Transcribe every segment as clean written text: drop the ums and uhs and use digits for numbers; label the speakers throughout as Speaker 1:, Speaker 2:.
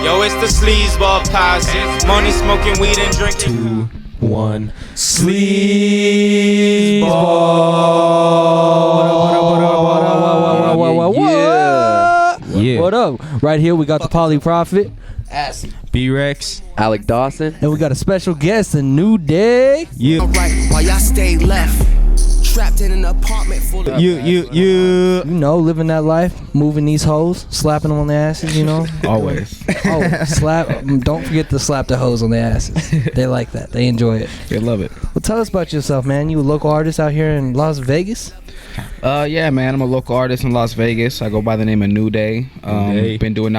Speaker 1: Yo, it's the Sleazeball Posse. Money, smoking weed, and drinking.
Speaker 2: 2, 1. Sleazeball.
Speaker 3: What up? Right here we got the Pauley Prophet,
Speaker 2: B-Rex,
Speaker 4: Alec Dawson,
Speaker 3: and we got a special guest, ANUDA.
Speaker 5: Alright, while y'all stay left, trapped in an apartment full of
Speaker 3: You know, living that life, moving these hoes, slapping them on the asses, you know.
Speaker 2: always.
Speaker 3: Oh, slap! Don't forget to slap the hoes on the asses. They like that. They enjoy it.
Speaker 2: They love it.
Speaker 3: Well, tell us about yourself, man. You a local artist out here in Las Vegas?
Speaker 2: Yeah, man, I'm a local artist in Las Vegas. I go by the name of ANUDA. Been doing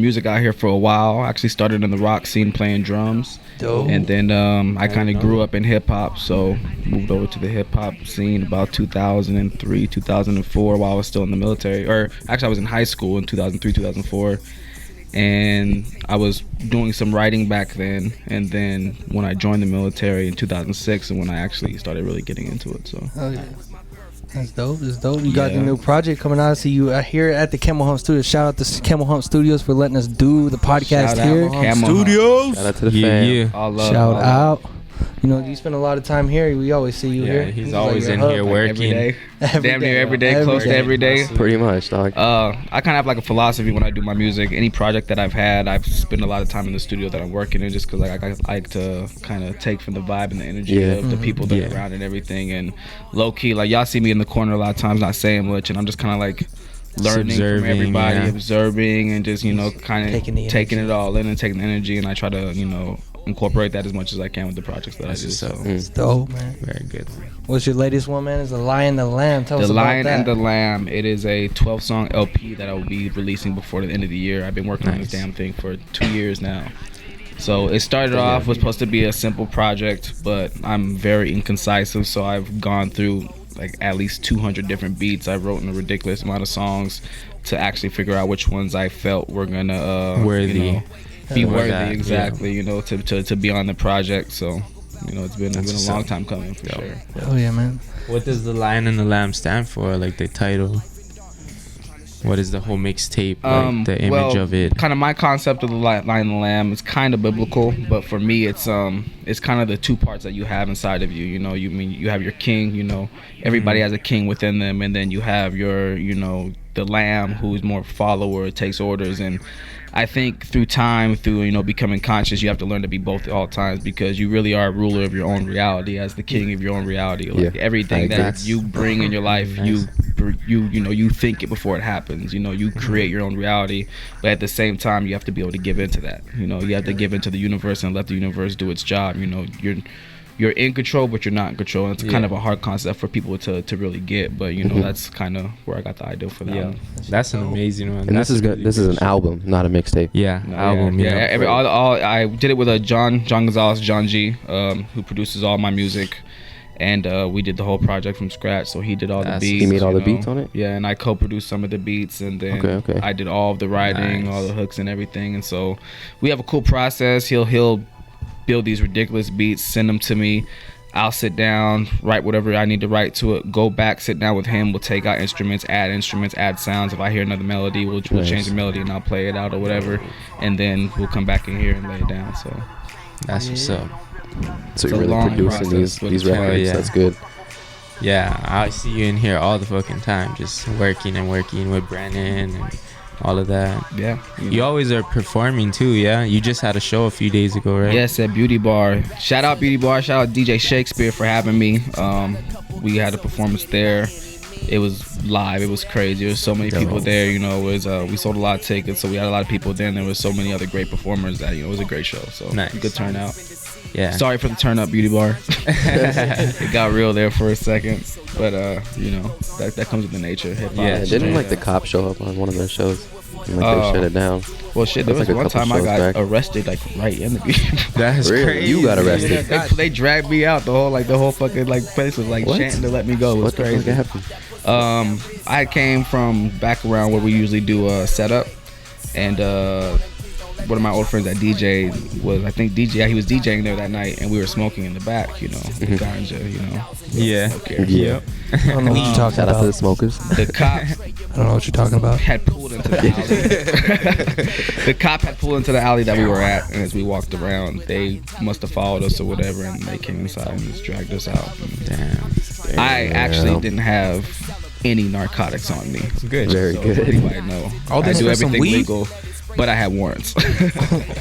Speaker 2: music out here for a while. I actually started in the rock scene playing drums.
Speaker 3: Dope.
Speaker 2: And then I kind of grew up in hip hop, so moved over to the hip hop scene about 2003, 2004 while I was still in the military. Or actually I was in high school in 2003, 2004. And I was doing some writing back then, and then when I joined the military in 2006 and when I actually started really getting into it. So
Speaker 3: Oh yeah. That's dope. That's dope. You got the new project coming out. I see you here at the Camel Hump Studios. Shout out to Camel Hump Studios for letting us do the podcast here.
Speaker 2: Studios.
Speaker 4: shout out to the fam.
Speaker 2: All love,
Speaker 3: Shout
Speaker 2: all
Speaker 3: out. You know, you spend a lot of time here. We always see you here.
Speaker 6: He's
Speaker 3: This is
Speaker 6: always
Speaker 3: your
Speaker 6: in
Speaker 3: hub.
Speaker 6: here working.
Speaker 2: every day. Damn near every day,
Speaker 3: Every
Speaker 2: close
Speaker 3: day.
Speaker 2: to every day.
Speaker 4: Pretty much, dog.
Speaker 2: I kind of have like a philosophy when I do my music. Any project that I've had, I've spent a lot of time in the studio that I'm working in, just because I like to kind of take from the vibe and the energy of the people that are around and everything. And low key, like y'all see me in the corner a lot of times, not saying much, and I'm just kind of like learning from everybody, observing, and just kind of taking it all in and taking the energy. And I try to incorporate that as much as I can with the projects that I do. So
Speaker 3: It's dope, man.
Speaker 6: Very good.
Speaker 3: What's your latest one, man? Is The Lion, the Lamb. Tell us
Speaker 2: The
Speaker 3: about
Speaker 2: Lion
Speaker 3: that.
Speaker 2: and the Lamb. It is a 12-song LP that I will be releasing before the end of the year. I've been working on this damn thing for 2 years now. So it started off was supposed to be a simple project, but I'm very inconcisive. So I've gone through like at least 200 different beats. I've written a ridiculous amount of songs to actually figure out which ones I felt were gonna be worthy, exactly. To be on the project. So it's been a long time coming for sure.
Speaker 3: Oh yeah, man.
Speaker 6: What does the Lion and the Lamb stand for? Like the title? What is the whole mixtape? Like the image of it?
Speaker 2: Kind of my concept of the Lion and the Lamb is kind of biblical, but for me, it's kind of the two parts that you have inside of you. You have your king. Everybody has a king within them, and then you have your the lamb who's more follower, takes orders. And I think through time, through becoming conscious, you have to learn to be both at all times, because you really are a ruler of your own reality, as the king of your own reality. Like everything that you bring in your life, you think it before it happens. You create your own reality, but at the same time, you have to be able to give into that. You have to give into the universe and let the universe do its job. You're in control, but you're not in control. And it's kind of a hard concept for people to really get, but that's kind of where I got the idea for that.
Speaker 6: Yeah, that's an amazing one.
Speaker 4: And this is good.
Speaker 6: Really
Speaker 4: This is an album, not a mixtape.
Speaker 6: Album.
Speaker 2: I did it with John Gonzalez, John G, who produces all my music, and we did the whole project from scratch. So he did all the beats.
Speaker 4: He made all the beats on it.
Speaker 2: Yeah, and I co-produced some of the beats, and then I did all of the writing, all the hooks and everything. And so we have a cool process. He'll build these ridiculous beats, send them to me. I'll sit down, write whatever I need to write to it, go back, sit down with him. We'll take out instruments, add sounds. If I hear another melody, we'll change the melody and I'll play it out or whatever. And then we'll come back in here and lay it down. So
Speaker 6: that's what's up.
Speaker 4: So you're really producing these records. That's good.
Speaker 6: Yeah, I see you in here all the fucking time, just working with Brandon and all of that. Yeah. You always are performing too, yeah? You just had a show a few days ago, right?
Speaker 2: Yes, at Beauty Bar. Shout out Beauty Bar. Shout out DJ Shakespeare for having me. We had a performance there. It was live. It was crazy. There was so many people there. We sold a lot of tickets, so we had a lot of people there, and there was so many other great performers that it was a great show. So good turnout.
Speaker 6: Yeah.
Speaker 2: Sorry for the turn up, Beauty Bar. It got real there for a second, but that comes with the nature. Hip-hop.
Speaker 4: Yeah. Didn't the cops show up on one of their shows? And, they shut it down.
Speaker 2: Well, shit. There was one time I got arrested, right in the beat.
Speaker 6: That's crazy.
Speaker 4: You got arrested.
Speaker 2: They dragged me out. The whole fucking place was chanting to let me go. It was crazy.
Speaker 4: What happened?
Speaker 2: I came from back around where we usually do a setup, and one of my old friends that DJ was, I think he was DJing there that night, and we were smoking in the back, you know, with ganja, you know.
Speaker 6: Yeah.
Speaker 2: Okay.
Speaker 6: Yep.
Speaker 3: I don't know what you're talking
Speaker 4: Shout
Speaker 3: about.
Speaker 4: out to the smokers.
Speaker 2: The cops
Speaker 3: I don't know what you're talking about.
Speaker 2: had pulled into the alley. The cop had pulled into the alley that we were at, and as we walked around, they must have followed us or whatever, and they came inside and just dragged us out.
Speaker 6: Damn.
Speaker 2: I actually didn't have any narcotics on me.
Speaker 6: Good.
Speaker 4: Very
Speaker 2: So
Speaker 4: good.
Speaker 2: anybody know.
Speaker 3: All
Speaker 2: I
Speaker 3: this
Speaker 2: do
Speaker 3: for some
Speaker 2: everything
Speaker 3: weed?
Speaker 2: legal, but I had warrants.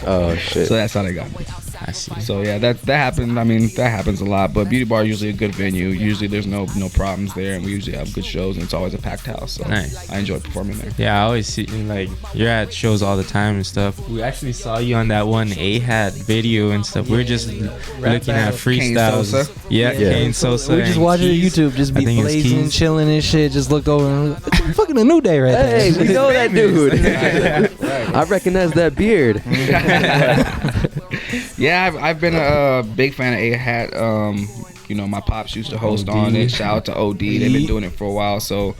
Speaker 4: Oh shit.
Speaker 2: So that's how they got me.
Speaker 6: I see.
Speaker 2: So yeah, that happened. I mean, that happens a lot. But Beauty Bar is usually a good venue. Usually there's no problems there, and we usually have good shows, and it's always a packed house. So
Speaker 6: Nice.
Speaker 2: I enjoy performing there.
Speaker 6: Yeah, I always see like you're at shows all the time and stuff. We actually saw you on that one A-Hat video and stuff. We were just looking at
Speaker 3: battle.
Speaker 6: freestyles.
Speaker 2: Sosa.
Speaker 6: Yeah,
Speaker 4: Yeah.
Speaker 6: Kane Sosa.
Speaker 3: We just
Speaker 6: and
Speaker 3: watched it on
Speaker 6: Keys.
Speaker 3: YouTube, just
Speaker 6: I
Speaker 3: be
Speaker 6: think it's
Speaker 3: blazing,
Speaker 6: Keys.
Speaker 3: chilling and shit. Just looked over and it's fucking a new day right
Speaker 4: Hey,
Speaker 3: there.
Speaker 4: we know that dude. I recognize that beard.
Speaker 2: Yeah, I've been a big fan of A-Hat. You know, my pops used to host on it. Shout out to OD. They've been doing it for a while. So,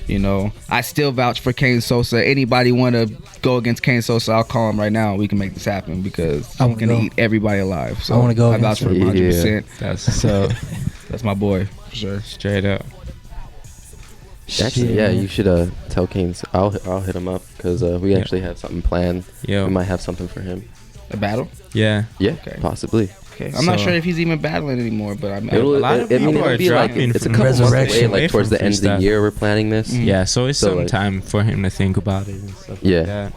Speaker 2: you know, I still vouch for Kane Sosa. Anybody want to go against Kane Sosa, I'll call him right now. We can make this happen because
Speaker 3: I
Speaker 2: I'm
Speaker 3: wanna
Speaker 2: going to
Speaker 3: go.
Speaker 2: eat everybody alive. So
Speaker 3: I wanna go
Speaker 2: I vouch for him 100%.
Speaker 6: That's so
Speaker 2: That's my boy, for sure.
Speaker 6: straight up.
Speaker 4: Actually, yeah, you should tell Keynes. I'll hit him up because we actually have something planned.
Speaker 6: Yo.
Speaker 4: We might have something for him.
Speaker 2: A battle?
Speaker 6: Yeah.
Speaker 4: Yeah,
Speaker 2: Okay.
Speaker 4: possibly.
Speaker 2: Okay. I'm not
Speaker 6: So-
Speaker 2: sure if he's even battling anymore, but I'm.
Speaker 4: It'll,
Speaker 6: A lot of
Speaker 4: I mean,
Speaker 6: people
Speaker 4: it'll
Speaker 6: are
Speaker 4: be like
Speaker 6: dropping
Speaker 4: it's a
Speaker 6: from
Speaker 4: couple months away,
Speaker 3: Resurrection.
Speaker 4: like towards the end of the
Speaker 6: Freestyle.
Speaker 4: year. We're planning this.
Speaker 6: Yeah, so it's
Speaker 4: So,
Speaker 6: some
Speaker 4: like-
Speaker 6: time for him to think about it and stuff
Speaker 4: Yeah.
Speaker 6: like that.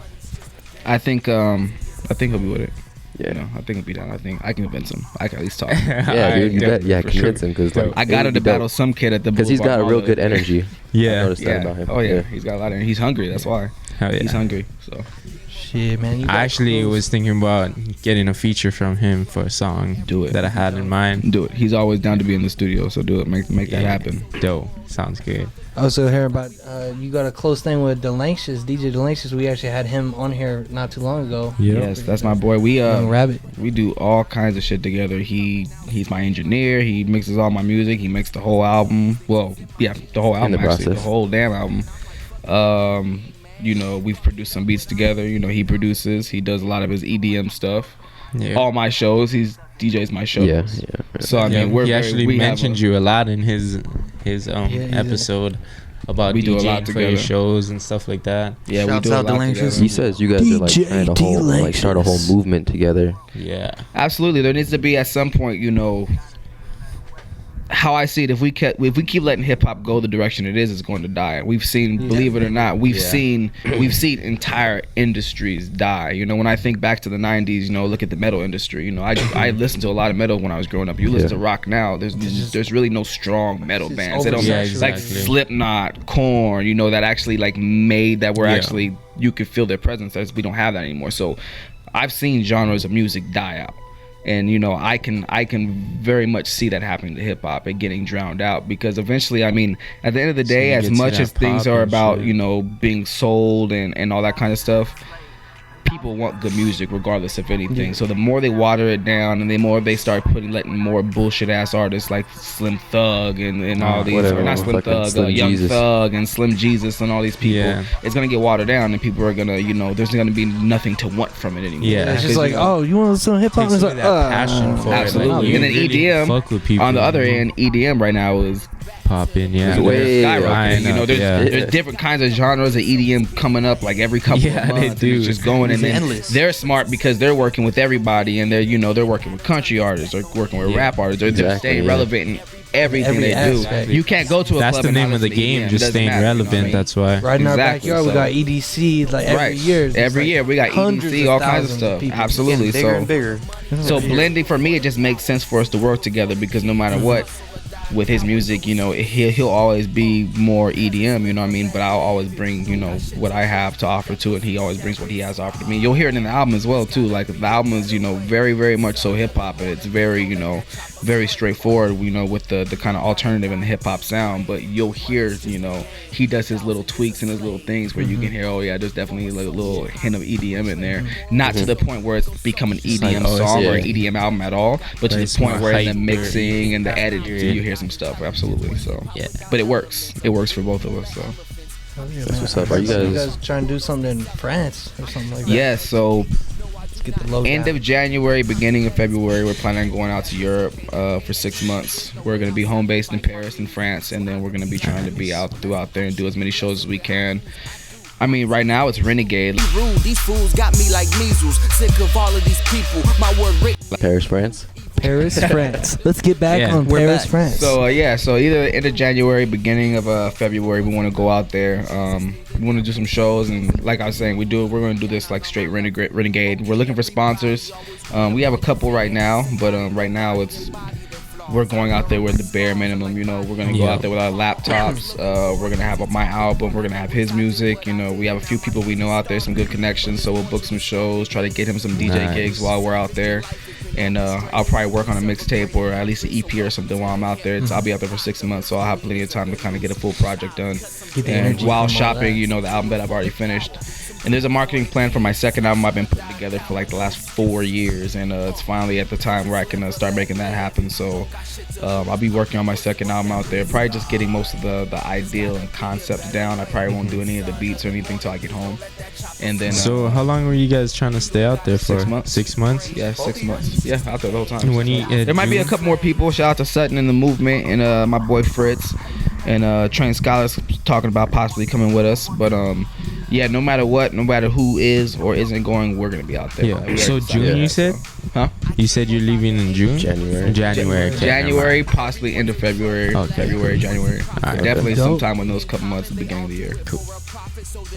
Speaker 2: I think he'll be with it.
Speaker 4: Yeah.
Speaker 2: You know, I think he'll be down. I think I can convince him. I can at least talk.
Speaker 4: Yeah, dude, you bet. Yeah,
Speaker 2: for
Speaker 4: convince
Speaker 2: sure.
Speaker 4: him because like
Speaker 2: I got him to battle some kid at the
Speaker 4: because he's got a
Speaker 2: Boulevard
Speaker 4: real
Speaker 2: Mall
Speaker 4: good
Speaker 2: the other day.
Speaker 4: energy. I
Speaker 6: Yeah.
Speaker 4: noticed that
Speaker 2: Yeah.
Speaker 4: about him.
Speaker 2: Oh yeah. He's got a lot of. He's hungry. That's why.
Speaker 6: Hell yeah.
Speaker 2: He's hungry. So
Speaker 3: Shit, man. You
Speaker 6: I
Speaker 3: got
Speaker 6: actually
Speaker 3: close.
Speaker 6: was thinking about getting a feature from him for a song.
Speaker 2: Do it.
Speaker 6: That I had in mind.
Speaker 2: do it. He's always down to be in the studio. So do it. Make that happen.
Speaker 6: Dope. Sounds good.
Speaker 3: I also hear about you got a close thing with Delanxious, DJ Delanxious. We actually had him on here not too long ago.
Speaker 2: Yes, that's my boy. We
Speaker 3: Young Rabbit.
Speaker 2: we do all kinds of shit together. He's my engineer. He mixes all my music. He mixed the whole album. Well, yeah, the whole album
Speaker 4: the
Speaker 2: actually,
Speaker 4: process.
Speaker 2: the whole damn album. You know, we've produced some beats together. You know, he produces. He does a lot of his EDM stuff.
Speaker 6: Yeah.
Speaker 2: All my shows. He's DJs my shows.
Speaker 4: Yeah.
Speaker 2: So I
Speaker 6: Yeah,
Speaker 2: mean, we're
Speaker 6: he
Speaker 2: very,
Speaker 6: actually
Speaker 2: we have
Speaker 6: mentioned you a lot in his
Speaker 3: he's
Speaker 6: episode about
Speaker 2: We do a
Speaker 6: DJing
Speaker 2: lot
Speaker 6: for your
Speaker 2: together.
Speaker 6: shows and stuff like that.
Speaker 2: Yeah, we
Speaker 3: Shouts
Speaker 2: do a
Speaker 3: out
Speaker 2: lot
Speaker 3: Delanxious.
Speaker 2: together.
Speaker 4: He says you guys are like
Speaker 3: DJ
Speaker 4: trying to like start a whole
Speaker 3: Delanxious.
Speaker 4: movement together.
Speaker 6: Yeah.
Speaker 2: Absolutely, there needs to be at some point, you know, how I see it. If we keep letting hip hop go the direction it is, it's going to die. We've seen, believe it or not, we've seen entire industries die. You know, when I think back to the '90s, you know, look at the metal industry. You know, I listened to a lot of metal when I was growing up. You listen to rock now, there's really no strong metal bands. They don't
Speaker 6: Yeah,
Speaker 2: like
Speaker 6: exactly.
Speaker 2: Slipknot, Korn. You know, that actually like made that were
Speaker 6: Yeah.
Speaker 2: actually you could feel their presence. As we don't have that anymore. So I've seen genres of music die out. And you know, I can very much see that happening to hip hop and getting drowned out, because eventually, I mean, at the end of the day,
Speaker 6: you
Speaker 2: as
Speaker 6: get to
Speaker 2: much
Speaker 6: that
Speaker 2: as things
Speaker 6: pop
Speaker 2: are
Speaker 6: and
Speaker 2: about,
Speaker 6: shit.
Speaker 2: you know, being sold and all that kind of stuff, people want good music regardless of anything. So the more they water it down and the more they start letting more bullshit ass artists like Slim Thug and all these,
Speaker 4: whatever,
Speaker 2: or not Slim
Speaker 4: fucking
Speaker 2: Thug,
Speaker 4: Slim
Speaker 2: Young
Speaker 4: Jesus.
Speaker 2: Thug and Slim Jesus and all these people,
Speaker 6: Yeah.
Speaker 2: it's gonna get watered down and people are gonna, you know, there's gonna be nothing to want from it anymore.
Speaker 6: Yeah.
Speaker 3: It's just
Speaker 2: 'Cause,
Speaker 3: like,
Speaker 2: you know,
Speaker 3: oh, you want to listen to hip hop?
Speaker 6: Takes
Speaker 3: It's
Speaker 6: away
Speaker 3: like,
Speaker 6: that passion for
Speaker 2: absolutely.
Speaker 6: it. Like, you
Speaker 2: And then
Speaker 6: really
Speaker 2: EDM,
Speaker 6: fuck with people
Speaker 2: on the other
Speaker 6: you know,
Speaker 2: end, EDM right now is
Speaker 6: popping. Yeah.
Speaker 4: way
Speaker 2: skyrocketing. You know, there's
Speaker 6: Yeah.
Speaker 2: there's different kinds of genres of EDM coming up like every couple
Speaker 6: Yeah,
Speaker 2: of
Speaker 6: they
Speaker 2: months.
Speaker 6: do.
Speaker 2: And it's just going, and then
Speaker 3: endless.
Speaker 2: they're smart because they're working with everybody, and they're working with country artists, or working with rap artists, they're
Speaker 4: Exactly,
Speaker 2: staying
Speaker 4: yeah.
Speaker 2: relevant in everything
Speaker 3: Every
Speaker 2: they
Speaker 3: aspect.
Speaker 2: do. You can't go to a
Speaker 6: That's
Speaker 2: club
Speaker 6: the
Speaker 2: and not
Speaker 6: name of the
Speaker 2: listen to
Speaker 6: game,
Speaker 2: EDM.
Speaker 6: just
Speaker 2: Doesn't
Speaker 6: staying
Speaker 2: matter, you know what I
Speaker 6: relevant.
Speaker 2: mean?
Speaker 6: That's why.
Speaker 3: right in our
Speaker 2: Exactly,
Speaker 3: backyard, we
Speaker 2: so-
Speaker 3: got EDC like every
Speaker 2: Right.
Speaker 3: year. It's
Speaker 2: Every
Speaker 3: like
Speaker 2: year we got
Speaker 3: hundreds
Speaker 2: EDC,
Speaker 3: of
Speaker 2: all kinds of
Speaker 3: thousands
Speaker 2: stuff.
Speaker 3: people.
Speaker 2: Absolutely.
Speaker 7: Bigger
Speaker 2: So
Speaker 7: and bigger.
Speaker 2: So blending, for me, it just makes sense for us to work together, because no matter what, with his music, you know, he'll always be more EDM, you know what I mean? But I'll always bring, you know, what I have to offer to it. He always brings what he has to offer to me. You'll hear it in the album as well, too. Like, the album is, you know, very, very much so hip-hop. And it's very, you know, very straightforward, you know, with the kind of alternative and the hip-hop sound. But you'll hear, you know, he does his little tweaks and his little things where you can hear, oh, yeah, there's definitely like a little hint of EDM in there. Not to the point where it's become an EDM
Speaker 6: like, oh,
Speaker 2: song or an
Speaker 4: yeah.
Speaker 2: EDM album at all, but to the
Speaker 6: it's
Speaker 2: point
Speaker 6: more
Speaker 2: where in the
Speaker 6: hyper.
Speaker 2: mixing and the editing,
Speaker 6: Yeah.
Speaker 2: you hear some stuff. Absolutely. So
Speaker 6: Yeah.
Speaker 2: but it works for both of us. So
Speaker 3: Oh, yeah,
Speaker 4: That's
Speaker 3: man.
Speaker 4: what's up. Are you
Speaker 3: So
Speaker 4: guys-
Speaker 3: trying to do something in France or something like that?
Speaker 2: yeah, so
Speaker 3: Let's get the low
Speaker 2: End
Speaker 3: down.
Speaker 2: of January, beginning of February, we're planning on going out to Europe for 6 months. We're going to be home based in Paris and France, and then we're going to be trying to be out there and do as many shows as we can. I mean, right now it's Renegade.
Speaker 5: Rude, these fools got me like measles. Sick of all of these people. My word
Speaker 4: Paris, France.
Speaker 3: Paris, France. Let's get back on Paris, France.
Speaker 2: So so either end of January, beginning of February, we want to go out there. We want to do some shows, and like I was saying, we're going to do this like straight Renegade. We're looking for sponsors. We have a couple right now, but right now we're going out there with the bare minimum. You know, we're gonna go out there with our laptops. We're gonna have my album. We're gonna have his music. You know, we have a few people we know out there, some good connections. So we'll book some shows, try to get him some DJ gigs while we're out there. And I'll probably work on a mixtape or at least an EP or something while I'm out there. I'll be out there for 6 months, so I'll have plenty of time to kind of get a full project done. And while shopping, you know, the album that I've already finished. And there's a marketing plan for my second album I've been putting together for like the last 4 years, and it's finally at the time where I can start making that happen. So I'll be working on my second album out there, probably just getting most of the ideal and concepts down. I probably won't do any of the beats or anything till I get home. And then
Speaker 6: so how long were you guys trying to stay out there for?
Speaker 2: 6 months.
Speaker 6: 6 months?
Speaker 2: Yeah, 6 months. Yeah, out there the whole time.
Speaker 6: When
Speaker 2: there might be a couple more people. Shout out to Sutton and the Movement, and my boy Fritz, and Train Scholars talking about possibly coming with us. But yeah, no matter what, no matter who is or isn't going, we're gonna be out there.
Speaker 6: Yeah. So June, you said?
Speaker 2: Huh?
Speaker 6: You said you're leaving in June?
Speaker 4: January.
Speaker 6: Okay,
Speaker 2: January, possibly end of February.
Speaker 6: Okay.
Speaker 2: February, January.
Speaker 6: Right,
Speaker 2: Definitely
Speaker 3: dope.
Speaker 2: sometime in those couple months at the beginning of the year. Cool.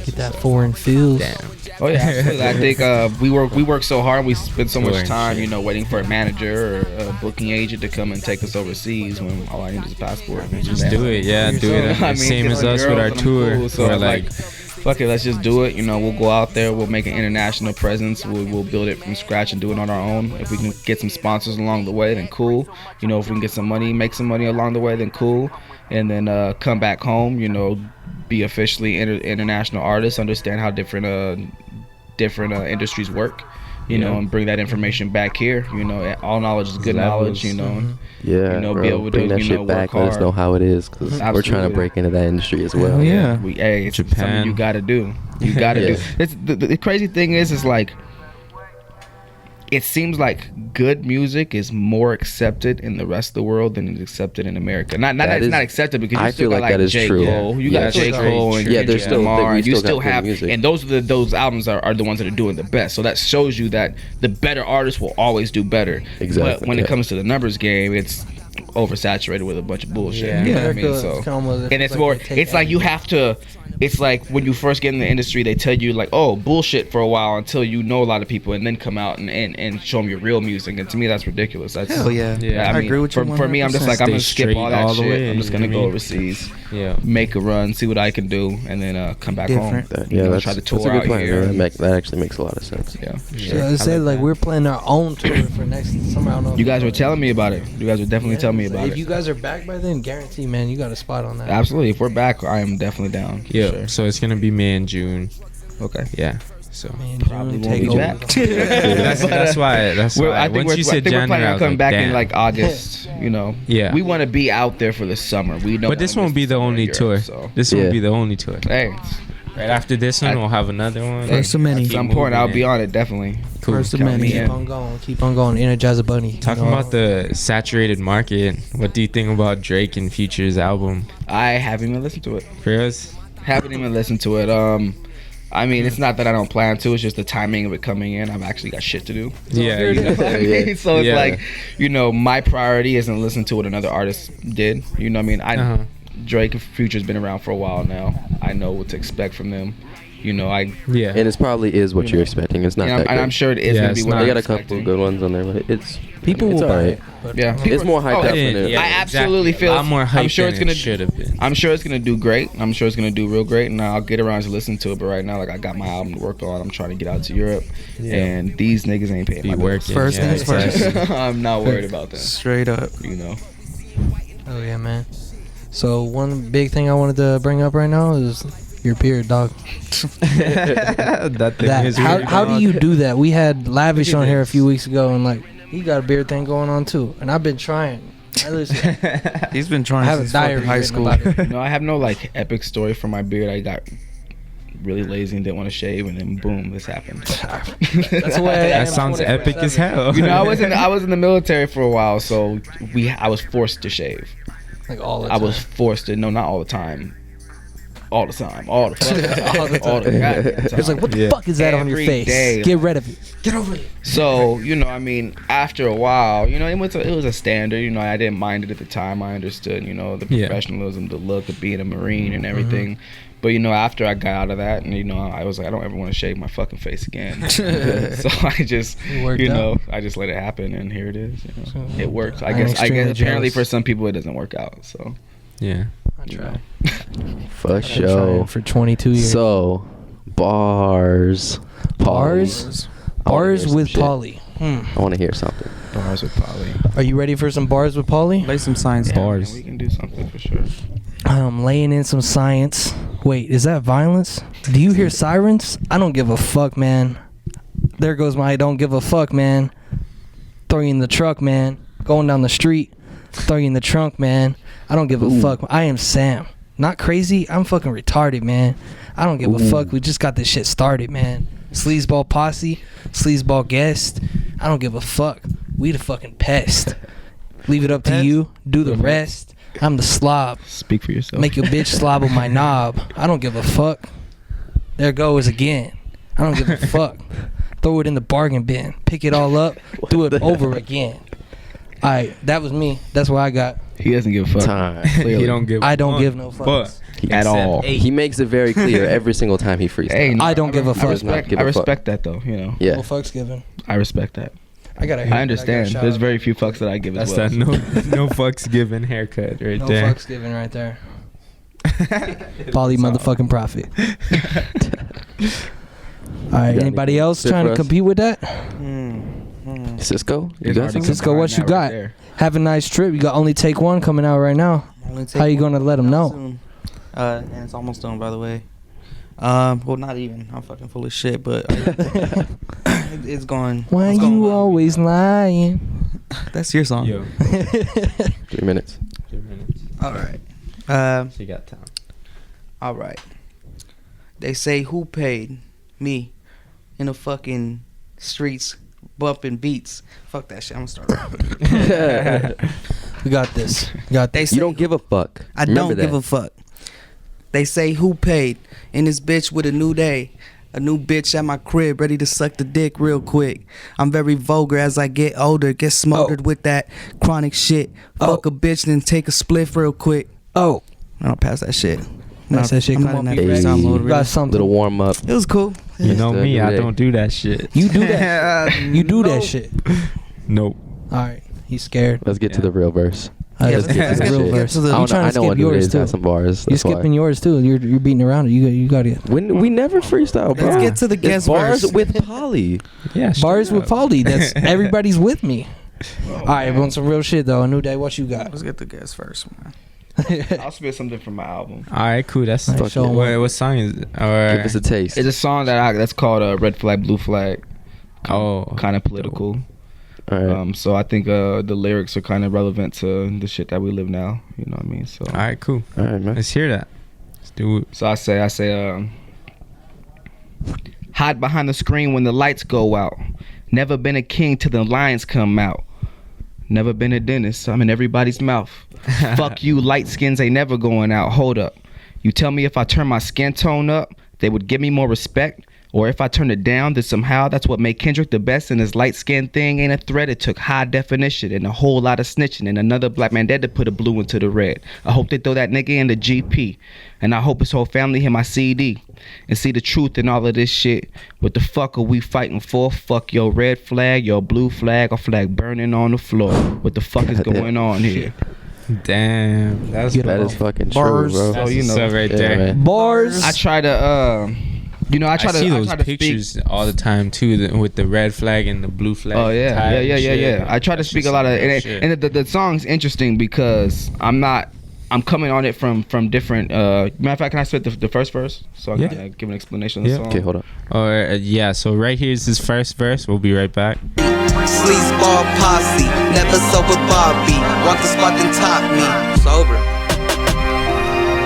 Speaker 3: Get that foreign feels.
Speaker 6: Damn.
Speaker 2: Oh yeah, absolutely. I think we work so hard. We spend so much
Speaker 6: Touring
Speaker 2: time,
Speaker 6: shit.
Speaker 2: you know, waiting for a manager or a booking agent to come and take us overseas when all I need is a passport.
Speaker 6: Just do it, yeah, do it.
Speaker 2: I mean,
Speaker 6: Same
Speaker 2: get
Speaker 6: as
Speaker 2: on
Speaker 6: us
Speaker 2: your
Speaker 6: with
Speaker 2: own,
Speaker 6: our
Speaker 2: I'm
Speaker 6: tour.
Speaker 2: cool. So
Speaker 6: We're
Speaker 2: I'm
Speaker 6: like,
Speaker 2: fuck it, let's just do it. You know, we'll go out there, we'll make an international presence, we'll build it from scratch and do it on our own. If we can get some sponsors along the way, then cool. You know, if we can get some money, make some money along the way, then cool. And then come back home, you know, be officially international artists, understand how different industries work, you know, and bring that information back here. You know, all knowledge is good knowledge, you know.
Speaker 4: Yeah,
Speaker 2: you know,
Speaker 4: bro,
Speaker 2: be able to,
Speaker 4: bring that
Speaker 2: you
Speaker 4: shit
Speaker 2: know,
Speaker 4: back.
Speaker 2: work
Speaker 4: Let us
Speaker 2: hard.
Speaker 4: know how it is, because we're trying to
Speaker 2: Absolutely.
Speaker 4: break into that industry as well.
Speaker 3: Yeah.
Speaker 2: It's
Speaker 6: Japan.
Speaker 2: something you gotta do. You gotta do. It's the crazy thing is like, it seems like good music is more accepted in the rest of the world than it's accepted in America. Not that it's not accepted, because you
Speaker 4: I
Speaker 2: still
Speaker 4: feel
Speaker 2: got
Speaker 4: like that is
Speaker 2: J.
Speaker 4: true.
Speaker 2: Cole. You got J.
Speaker 6: that's
Speaker 2: Cole
Speaker 6: very
Speaker 2: and
Speaker 6: true.
Speaker 4: Yeah, there's
Speaker 2: Kendrick
Speaker 4: still-
Speaker 2: Lamar,
Speaker 4: we
Speaker 2: and you
Speaker 4: still got
Speaker 2: still
Speaker 4: good
Speaker 2: have,
Speaker 4: music.
Speaker 2: and those albums are the ones that are doing the best. So that shows you that the better artists will always do better.
Speaker 4: Exactly,
Speaker 2: But when
Speaker 4: yeah.
Speaker 2: it comes to the numbers game, it's oversaturated with a bunch of bullshit.
Speaker 6: Yeah.
Speaker 2: You know what I
Speaker 3: America,
Speaker 2: mean? So,
Speaker 3: it's almost-
Speaker 2: and it's
Speaker 3: like
Speaker 2: more.
Speaker 3: they take
Speaker 2: It's like you have to. It's like when you first get in the industry, they tell you like, oh, bullshit for a while until you know a lot of people, and then come out and show them your real music. And to me, that's ridiculous. That's,
Speaker 3: Hell yeah.
Speaker 6: Yeah.
Speaker 3: I agree with you.
Speaker 2: For me, I'm just like, I'm gonna
Speaker 6: Stay
Speaker 2: skip all that
Speaker 6: straight all the
Speaker 2: shit.
Speaker 6: way,
Speaker 2: I'm just
Speaker 6: you
Speaker 2: gonna
Speaker 6: know
Speaker 2: go
Speaker 6: what I mean?
Speaker 2: overseas,
Speaker 6: yeah.
Speaker 2: make a run, see what I can do, and then come back
Speaker 3: Different.
Speaker 2: home.
Speaker 4: Yeah,
Speaker 2: You know,
Speaker 4: that's,
Speaker 2: try to
Speaker 4: that's
Speaker 2: tour
Speaker 4: a good
Speaker 2: out
Speaker 4: plan.
Speaker 2: here.
Speaker 4: Man. That actually makes a lot of sense.
Speaker 2: Yeah.
Speaker 3: Yeah, I said like we're planning our own tour for next summer. I don't know if
Speaker 2: You guys were telling me about it. You guys were definitely telling me about
Speaker 3: if
Speaker 2: it.
Speaker 3: you guys are back by then, guarantee, man, you got a spot on that.
Speaker 2: Absolutely. If we're back, I am definitely down. for
Speaker 6: Yeah.
Speaker 2: sure.
Speaker 6: So it's gonna be May and June.
Speaker 2: Okay.
Speaker 6: Yeah. So
Speaker 3: Man,
Speaker 2: Probably
Speaker 3: June,
Speaker 2: won't
Speaker 3: take
Speaker 2: be
Speaker 3: over.
Speaker 2: back.
Speaker 6: that's why. That's
Speaker 2: We're-
Speaker 6: why.
Speaker 2: I think
Speaker 6: Once you said
Speaker 2: we're
Speaker 6: January,
Speaker 2: planning
Speaker 6: I
Speaker 2: on
Speaker 6: was
Speaker 2: coming
Speaker 6: like,
Speaker 2: back
Speaker 6: damn.
Speaker 2: in like August. You know.
Speaker 6: Yeah.
Speaker 2: We want to be out there for the summer. We know.
Speaker 6: But this won't be the only tour.
Speaker 2: So.
Speaker 6: This
Speaker 4: Yeah.
Speaker 6: won't be the only tour.
Speaker 2: Hey,
Speaker 6: Right after this one, we'll have another one.
Speaker 3: First of many.
Speaker 2: at some point I'll be on it definitely.
Speaker 6: Cool.
Speaker 3: First of
Speaker 2: Count
Speaker 3: many.
Speaker 2: me
Speaker 3: Keep
Speaker 2: in.
Speaker 3: on going. Keep on going. Energize a bunny.
Speaker 6: Talking about the saturated market, what do you think about Drake and Future's album?
Speaker 2: I haven't even listened to it.
Speaker 6: For us?
Speaker 2: Haven't even listened to it. I mean, it's not that I don't plan to. It's just the timing of it coming in. I've actually got shit to do.
Speaker 6: Yeah.
Speaker 2: You know what I mean?
Speaker 4: Yeah.
Speaker 2: So it's
Speaker 6: Yeah.
Speaker 2: like, you know, my priority isn't listen to what another artist did. You know what I mean? Drake and Future's been around for a while now. I know what to expect from them. You know,
Speaker 6: Yeah.
Speaker 4: And it probably is what you're expecting. It's not that
Speaker 2: and I'm
Speaker 4: good.
Speaker 2: sure it is
Speaker 6: Yeah,
Speaker 2: gonna be
Speaker 6: it's
Speaker 2: what
Speaker 6: not.
Speaker 4: They
Speaker 2: I'm
Speaker 4: got a couple
Speaker 2: expecting.
Speaker 4: of good ones on there, but it's
Speaker 3: People
Speaker 4: it's
Speaker 3: will buy
Speaker 4: alright.
Speaker 3: it. But
Speaker 2: Yeah,
Speaker 4: It's more hyped
Speaker 2: Oh,
Speaker 4: up
Speaker 2: yeah,
Speaker 4: than it.
Speaker 6: yeah.
Speaker 2: I absolutely
Speaker 6: exactly.
Speaker 2: feel.
Speaker 6: A lot more hype
Speaker 2: I'm sure
Speaker 6: than
Speaker 2: it's gonna.
Speaker 6: it should have been.
Speaker 2: I'm sure it's gonna do great. I'm sure it's gonna do real great, and I'll get around to listen to it. But right now, like I got my album to work on. I'm trying to get out to Europe, and these niggas ain't paying
Speaker 6: Be
Speaker 2: my bills.
Speaker 6: working.
Speaker 3: First
Speaker 6: yeah,
Speaker 3: things first.
Speaker 6: exactly.
Speaker 2: I'm not worried about that.
Speaker 3: straight up.
Speaker 2: You know.
Speaker 3: Oh yeah, man. So one big thing I wanted to bring up right now is your beard, dog.
Speaker 6: That thing
Speaker 3: That
Speaker 6: is
Speaker 3: how
Speaker 6: really
Speaker 3: how do
Speaker 6: long.
Speaker 3: you do that? We had Lavish
Speaker 6: Look at
Speaker 3: on here a
Speaker 6: this.
Speaker 3: few weeks ago, and like he got a beard thing going on too, and I've been trying. I listen,
Speaker 7: He's been
Speaker 3: I
Speaker 7: trying
Speaker 3: have a
Speaker 7: since
Speaker 3: diary
Speaker 7: fucking high
Speaker 3: written
Speaker 7: school.
Speaker 3: about it.
Speaker 2: No, I have no like epic story for my beard. I got really lazy and didn't want to shave, and then boom, this happened.
Speaker 3: That's what
Speaker 6: That sounds epic as hell.
Speaker 2: You know, I was in the military for a while, so I was forced to shave.
Speaker 3: Like all the
Speaker 2: I
Speaker 3: time.
Speaker 2: was forced to. No, not all the time. All the time. All the fucking time. All the goddamn time.
Speaker 3: It's like, what the fuck is that on your
Speaker 2: Every
Speaker 3: face?
Speaker 2: day.
Speaker 3: Get rid of it. Get over it.
Speaker 2: So, you know, I mean, after a while, you know, it was a standard. You know, I didn't mind it at the time. I understood, you know, the professionalism, the look of being a Marine and everything. But, you know, after I got out of that, and, you know, I was like, I don't ever want to shave my fucking face again. So I just, you know, I just let it happen, and here it is. You know, it works. I guess apparently for some people it doesn't work out. So,
Speaker 6: yeah.
Speaker 3: I try.
Speaker 4: For sure.
Speaker 3: For 22 years.
Speaker 4: So, bars
Speaker 3: Bars with Pauley.
Speaker 4: I want to hear something.
Speaker 2: Bars with Pauley.
Speaker 3: Are you ready for some bars with Pauley?
Speaker 7: Lay some science
Speaker 6: Bars.
Speaker 2: Man, we can do something for sure.
Speaker 3: I'm laying in some science. Wait, is that violence? Do you hear sirens? I don't give a fuck, man. There goes my I don't give a fuck, man. Throw you in the truck, man. Going down the street. Throw you in the trunk, man. I don't give a fuck. I am Sam. Not crazy. I'm fucking retarded, man. I don't give a fuck. We just got this shit started, man. Sleazeball Posse. Sleazeball Guest. I don't give a fuck. We the fucking pest. Leave it up to you. Do the rest. I'm the slob.
Speaker 2: Speak for yourself.
Speaker 3: Make your bitch slob with my knob. I don't give a fuck. There goes again. I don't give a fuck. Throw it in the bargain bin. Pick it all up. Do it over again. Alright, that was me. That's what I got.
Speaker 2: He doesn't give a fuck.
Speaker 4: Time.
Speaker 6: He don't give.
Speaker 3: I don't give no fucks.
Speaker 2: At all.
Speaker 4: He makes it very clear every single time he freestyles.
Speaker 2: Hey, no,
Speaker 3: I don't give a fuck.
Speaker 2: I respect that though. You know.
Speaker 4: Yeah.
Speaker 3: No fucks given.
Speaker 2: I respect that.
Speaker 3: I
Speaker 2: understand. There's very few fucks that I give as
Speaker 6: That's
Speaker 2: well.
Speaker 6: that no fucks given haircut right
Speaker 3: no
Speaker 6: there.
Speaker 3: fucks given right there. Pauley motherfucking Prophet. Alright, anybody else trying to compete with that?
Speaker 4: Cisco? You
Speaker 2: It's
Speaker 4: got
Speaker 2: already
Speaker 4: something?
Speaker 3: Cisco, what you
Speaker 2: right
Speaker 3: got?
Speaker 2: there.
Speaker 3: Have a nice trip. You got Only Take One coming out right now. How you gonna let them know?
Speaker 7: Soon. And it's almost done, by the way. Well, not even. I'm fucking full of shit, but it's going.
Speaker 3: Why
Speaker 7: it's going
Speaker 3: you
Speaker 7: well.
Speaker 3: always lying?
Speaker 7: That's your song.
Speaker 6: Yo.
Speaker 4: 3 minutes.
Speaker 6: 2 minutes.
Speaker 7: All right.
Speaker 6: She got time.
Speaker 7: All right. They say who paid me in the fucking streets bumping beats. Fuck that shit. I'm gonna start.
Speaker 3: We got this.
Speaker 7: They say
Speaker 4: You don't give a fuck.
Speaker 7: I
Speaker 4: Remember
Speaker 7: don't give
Speaker 4: that.
Speaker 7: a fuck. They say who paid in this bitch with a new day. A new bitch at my crib, ready to suck the dick real quick. I'm very vulgar as I get older, get smothered with that chronic shit. Fuck a bitch, then take a spliff real quick.
Speaker 3: Oh,
Speaker 7: I don't pass that shit.
Speaker 3: Pass that shit.
Speaker 7: I'm
Speaker 3: Come on,
Speaker 7: letting
Speaker 3: be
Speaker 7: that
Speaker 3: ready.
Speaker 7: freestyle mode
Speaker 3: You
Speaker 7: really.
Speaker 3: got something.
Speaker 4: Little warm up.
Speaker 7: It was cool.
Speaker 6: You know me, I
Speaker 4: Today.
Speaker 6: don't do that shit.
Speaker 3: You do that. You do that shit.
Speaker 6: Nope.
Speaker 3: All right, he's scared.
Speaker 4: Let's get to the real verse.
Speaker 3: Let's
Speaker 7: let's
Speaker 3: get to
Speaker 7: get
Speaker 3: the real
Speaker 7: to
Speaker 3: verse.
Speaker 7: the-
Speaker 3: You trying to
Speaker 4: I know
Speaker 3: skip
Speaker 4: what it
Speaker 3: yours
Speaker 4: is.
Speaker 3: too?
Speaker 4: Got some bars.
Speaker 3: You're
Speaker 4: That's why.
Speaker 3: skipping yours too. You're beating around it. You got it.
Speaker 4: We never freestyle, bro.
Speaker 7: Let's get to the
Speaker 4: It's
Speaker 7: guest
Speaker 4: bars
Speaker 7: verse.
Speaker 4: with Polly.
Speaker 6: Yeah.
Speaker 3: Bars with Pauley. That's everybody's with me. All right, on some real shit though. ANUDA, what you got?
Speaker 7: Let's get the guest first, man.
Speaker 2: I'll spit something from my album.
Speaker 6: All right, cool. That's
Speaker 3: Alright, show 'em
Speaker 6: what song is it? Or,
Speaker 4: Give us a taste.
Speaker 2: It's a song that's called Red Flag, Blue Flag.
Speaker 6: oh,
Speaker 2: Kind of political.
Speaker 4: All right.
Speaker 2: So I think the lyrics are kind of relevant to the shit that we live now. You know what I mean? So
Speaker 6: all right, cool.
Speaker 4: All right, man.
Speaker 6: Let's hear that. Let's do it.
Speaker 2: So I say, hide behind the screen when the lights go out. Never been a king till the lions come out. Never been a dentist, I'm in everybody's mouth. Fuck you, light skins ain't never going out. Hold up. You tell me if I turn my skin tone up, they would give me more respect? Or if I turn it down, then somehow that's what made Kendrick the best, and his light skin thing ain't a threat. It took high definition and a whole lot of snitching, and another black man dead to put a blue into the red. I hope they throw that nigga in the GP, and I hope his whole family hear my CD and see the truth in all of this shit. What the fuck are we fighting for? Fuck your red flag, your blue flag, or flag burning on the floor. What the fuck is going on here?
Speaker 6: Damn,
Speaker 4: That is fucking
Speaker 7: Bars.
Speaker 4: true, bro.
Speaker 6: That's
Speaker 2: you know.
Speaker 6: stuff right
Speaker 4: Yeah,
Speaker 6: there.
Speaker 4: man.
Speaker 3: Bars.
Speaker 2: I try to I
Speaker 6: see those
Speaker 2: try to
Speaker 6: pictures
Speaker 2: speak.
Speaker 6: all the time too, with the red flag and the blue flag.
Speaker 2: Oh yeah,
Speaker 6: tied and shit.
Speaker 2: yeah. I try to
Speaker 6: That's
Speaker 2: speak
Speaker 6: just
Speaker 2: a lot of,
Speaker 6: some real
Speaker 2: and,
Speaker 6: shit.
Speaker 2: and the song's interesting because I'm coming on it from different. Matter of fact, can I spit the first verse so I can give an explanation of the
Speaker 6: Yeah.
Speaker 2: song?
Speaker 4: Okay, hold up.
Speaker 6: Yeah. So right here is his first verse. We'll be right back.
Speaker 5: Sleazeball Posse, never sober Bobby. Walk the spot then top me. Sober.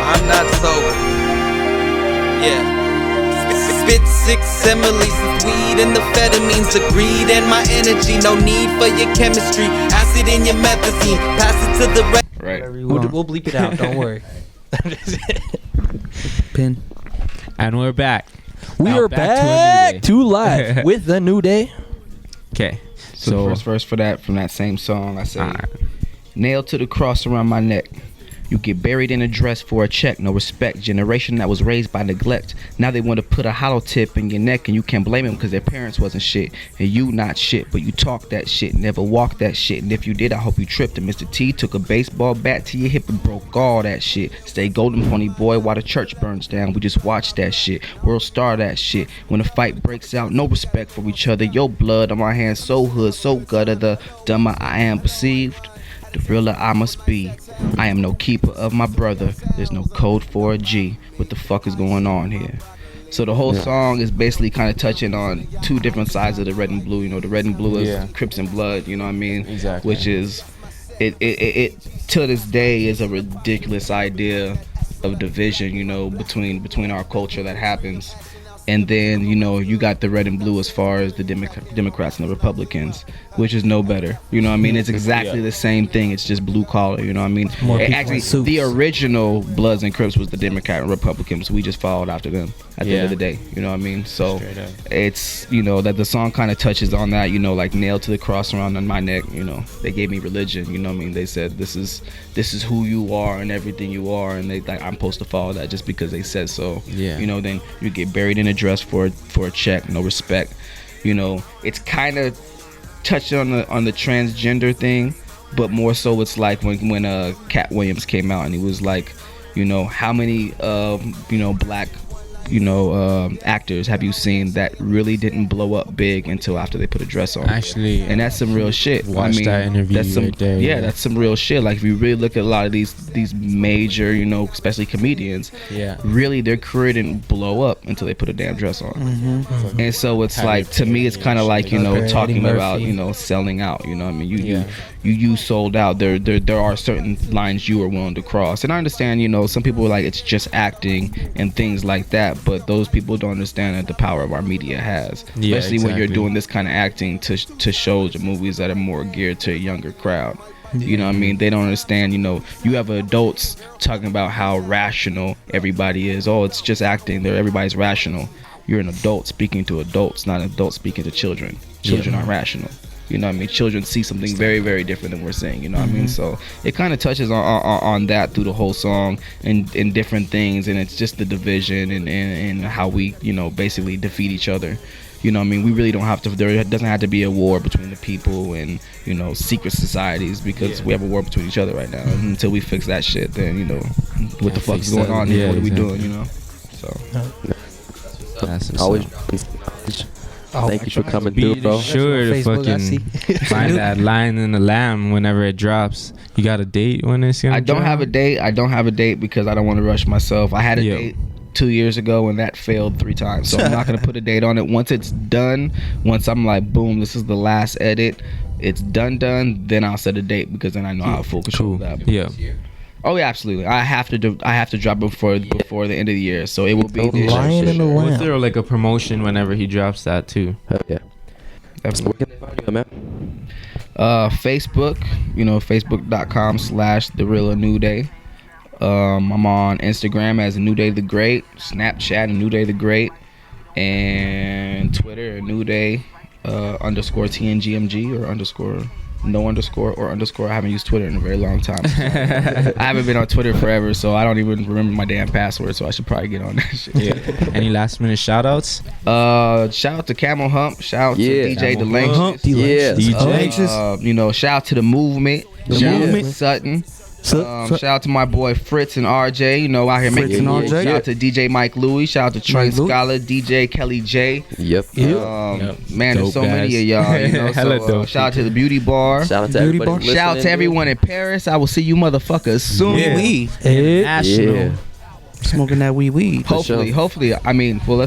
Speaker 5: I'm not sober. Yeah. spit 6 similes. It's weed and the amphetamines, the greed and my energy. No need for your chemistry. Acid in your methazine. Pass it to the
Speaker 2: Right.
Speaker 3: We'll bleep it out. Don't worry.
Speaker 7: Pin.
Speaker 6: And we're back.
Speaker 3: We are back to live with the new day.
Speaker 6: Okay.
Speaker 2: So the first verse for that from that same song, I say, nailed to the cross around my neck. You get buried in a dress for a check, no respect. Generation that was raised by neglect. Now they want to put a hollow tip in your neck, and you can't blame them because their parents wasn't shit. And you not shit, but you talk that shit, never walk that shit. And if you did, I hope you tripped. And Mr. T took a baseball bat to your hip and broke all that shit. Stay golden, pony boy, while the church burns down. We just watch that shit, world star that shit. When a fight breaks out, no respect for each other. Your blood on my hands, so hood, so gutter. The dumber I am perceived, the realer I must be. I am no keeper of my brother. There's no code for a G. What the fuck is going on here? So the whole song is basically kind of touching on two different sides of the red and blue. You know, the red and blue is Crips and Blood. You know what I mean?
Speaker 6: Exactly.
Speaker 2: Which is, it to this day is a ridiculous idea of division. You know, between our culture that happens. And then, you know, you got the red and blue as far as the Democrats and the Republicans, which is no better. You know what I mean? It's exactly the same thing. It's just blue collar. You know what I mean? Actually, the original Bloods and Crips was the Democrat and Republicans. We just followed after them at the end of the day. You know what I mean? So it's, you know, that the song kind of touches on that, you know, like nailed to the cross around on my neck. You know, they gave me religion. You know what I mean? They said, this is who you are and everything you are. And they like, I'm supposed to follow that just because they said so. Yeah. You know, then you get buried in a dress for a check, no respect. You know, it's kind of touched on the transgender thing, but more so it's like when Cat Williams came out and he was like, you know, how many you know, black, you know, actors have you seen that really didn't blow up big until after they put a dress on?
Speaker 6: Actually,
Speaker 2: and that's some real shit.
Speaker 6: Watch that interview
Speaker 2: that's some,
Speaker 6: right there.
Speaker 2: Yeah, that's some real shit. Like if you really look at a lot of these major, you know, especially comedians, really their career didn't blow up until they put a damn dress on. And so it's like, to me, it's kind of like, you know, talking about, you know, selling out. You know what I mean? You sold out. There are certain lines you are willing to cross, and I understand, you know, some people are like, it's just acting and things like that. But those people don't understand that the power of our media has, especially when you're doing this kind of acting to shows or movies that are more geared to a younger crowd. You know what I mean? They don't understand, you know, you have adults talking about how rational everybody is. Oh, it's just acting. Everybody's rational. You're an adult speaking to adults, not an adult speaking to children. Children are rational. You know what I mean? Children see something very, very different than we're saying. You know what I mean? So it kind of touches on that through the whole song and different things. And it's just the division and how we, you know, basically defeat each other. You know what I mean? We really don't have to, there doesn't have to be a war between the people and, you know, secret societies, because we have a war between each other right now. And until we fix that shit, then, you know, what the fuck is going on here? What are we doing, you know? So.
Speaker 4: Always. Thank you for coming through, bro.
Speaker 6: Sure to fucking find that line in the lamb whenever it drops. You got a date when it's gonna drop?
Speaker 2: have a date. I don't have a date because I don't want to rush myself. I had a date 2 years ago and that failed 3 times. So I'm not gonna put a date on it. Once it's done, once I'm like, boom, this is the last edit, it's done, then I'll set a date, because then I know I have full control of that.
Speaker 6: Yeah.
Speaker 2: Oh yeah, absolutely. I have to drop before the end of the year, so it will be this
Speaker 3: Lion in the Lamb.
Speaker 6: Was there like a promotion whenever he drops that too?
Speaker 4: Hell yeah.
Speaker 2: Facebook, you know, facebook.com/TheRealANUDA. I'm on Instagram as New Day the Great, Snapchat New Day the Great, and Twitter _TNGMG or _ no underscore or underscore. I haven't used Twitter in a very long time. So I haven't been on Twitter forever, so I don't even remember my damn password, so I should probably get on that shit.
Speaker 6: Any last minute shout outs?
Speaker 2: Shout out to Camel Hump, shout out to DJ Delicious. You know, shout out to the movement. Shout out to Sutton. Shout out to my boy Fritz and RJ, you know, out here making moves. Shout out to DJ Mike Louie. Shout out to Trey Scholar, DJ Kelly J. Man, there's so many of y'all, you know. So shout out to the Beauty Bar.
Speaker 4: Shout out to everybody.
Speaker 2: Shout out to everyone in Paris. I will see you motherfuckers soon.
Speaker 7: National. Smoking that weed.
Speaker 2: Hopefully. I mean, well,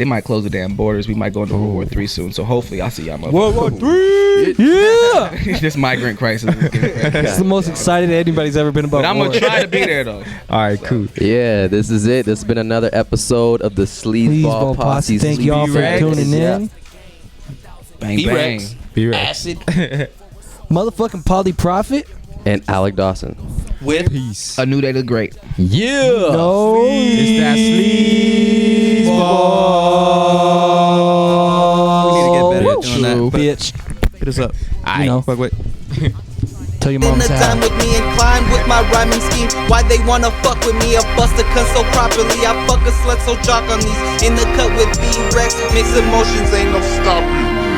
Speaker 2: they might close the damn borders. We might go into World War III soon. So hopefully I'll see y'all.
Speaker 3: World War III. Yeah.
Speaker 2: This migrant crisis.
Speaker 3: It's the most excited anybody's ever been about.
Speaker 2: But I'm gonna try to be there though.
Speaker 6: All right, cool.
Speaker 4: Yeah, this is it. This has been another episode of the Sleazeball Posse.
Speaker 3: Thank y'all for tuning in.
Speaker 2: Bang bang.
Speaker 6: B-Rex.
Speaker 3: Motherfucking Pauley Prophet.
Speaker 4: And Alec Dawson.
Speaker 7: With
Speaker 6: Peace.
Speaker 2: ANUDA the Great.
Speaker 4: Yeah.
Speaker 3: No.
Speaker 6: It's that Sleazeball.
Speaker 7: We need to get better at doing that. But
Speaker 3: Bitch.
Speaker 7: hit us up.
Speaker 3: You know.
Speaker 7: Fuck with.
Speaker 3: Tell your
Speaker 5: In
Speaker 3: mom
Speaker 5: the
Speaker 3: to
Speaker 5: time with me and climb with my rhyming scheme. Why they wanna fuck with me? A buster cunt so properly. I fuck a slut so jock on these. In the cut with B-Rex. Mixed emotions ain't no stopping.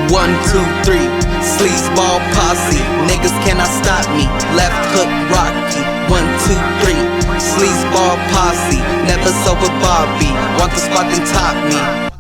Speaker 5: 1, 2, 3, Sleazeball Posse. Niggas cannot stop me. Left hook Rocky. 1, 2, 3, Sleazeball Posse. Never sober Bobby. Want the spot then top me.